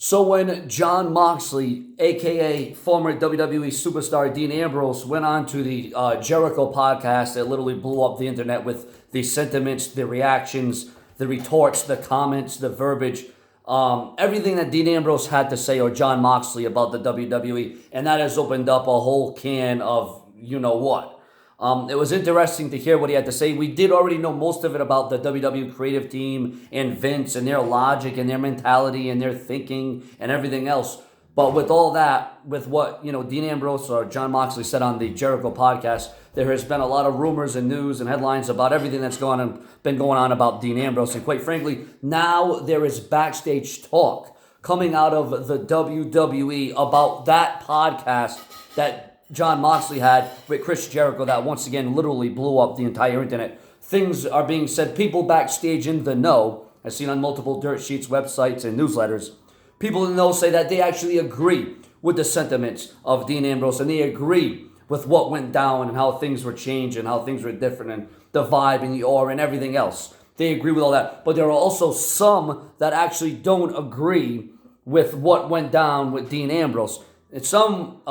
So when Jon Moxley, aka former WWE superstar Dean Ambrose, went on to the Jericho podcast, it literally blew up the internet with the sentiments, the reactions, the retorts, the comments, the verbiage, everything that Dean Ambrose had to say or Jon Moxley about the WWE, and that has opened up a whole can of you know what. It was interesting to hear what he had to say. We did already know most of it about the WWE creative team and Vince and their logic and their mentality and their thinking and everything else. But with all that, with what Dean Ambrose or Jon Moxley said on the Jericho podcast, there has been a lot of rumors and news and headlines about everything that's been going on about Dean Ambrose. And quite frankly, now there is backstage talk coming out of the WWE about that podcast that Jon Moxley had with Chris Jericho that once again literally blew up the entire internet. Things are being said. People backstage in the know, as seen on multiple dirt sheets, websites, and newsletters, people in the know say that they actually agree with the sentiments of Dean Ambrose and they agree with what went down and how things were changed and how things were different and the vibe and the aura and everything else. They agree with all that. But there are also some that actually don't agree with what went down with Dean Ambrose. And some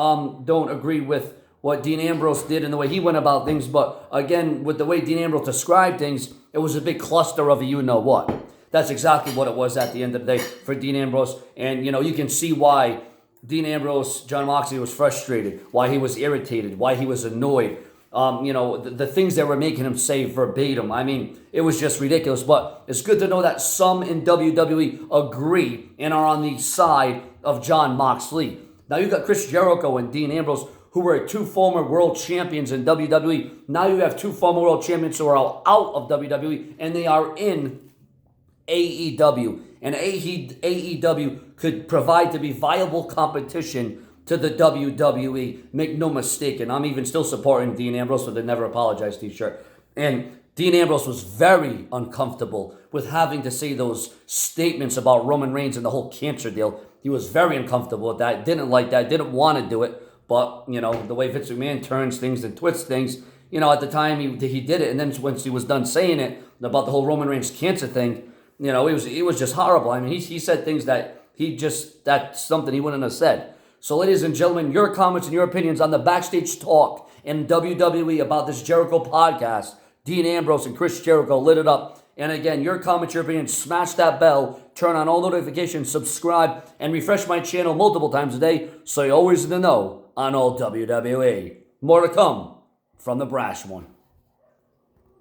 don't agree with what Dean Ambrose did and the way he went about things. But again, with the way Dean Ambrose described things, it was a big cluster of a you-know-what. That's exactly what it was at the end of the day for Dean Ambrose. And, you can see why Dean Ambrose, Jon Moxley was frustrated, why he was irritated, why he was annoyed. The things that were making him say verbatim. I mean, it was just ridiculous. But it's good to know that some in WWE agree and are on the side of Jon Moxley. Now you got Chris Jericho and Dean Ambrose, who were two former world champions in WWE. Now you have two former world champions who are out of WWE, and they are in AEW. And AEW could provide to be viable competition to the WWE. Make no mistake, and I'm even still supporting Dean Ambrose with the Never Apologize t-shirt. And Dean Ambrose was very uncomfortable with having to say those statements about Roman Reigns and the whole cancer deal. He was very uncomfortable with that, didn't like that, didn't want to do it. But, the way Vince McMahon turns things and twists things, at the time he did it. And then once he was done saying it about the whole Roman Reigns cancer thing, it was just horrible. I mean, he said things that that's something he wouldn't have said. So ladies and gentlemen, your comments and your opinions on the backstage talk in WWE about this Jericho podcast. Dean Ambrose and Chris Jericho lit it up. And again, your comments, your opinions, smash that bell, turn on all notifications, subscribe, and refresh my channel multiple times a day so you're always in the know on all WWE. More to come from the Brash One.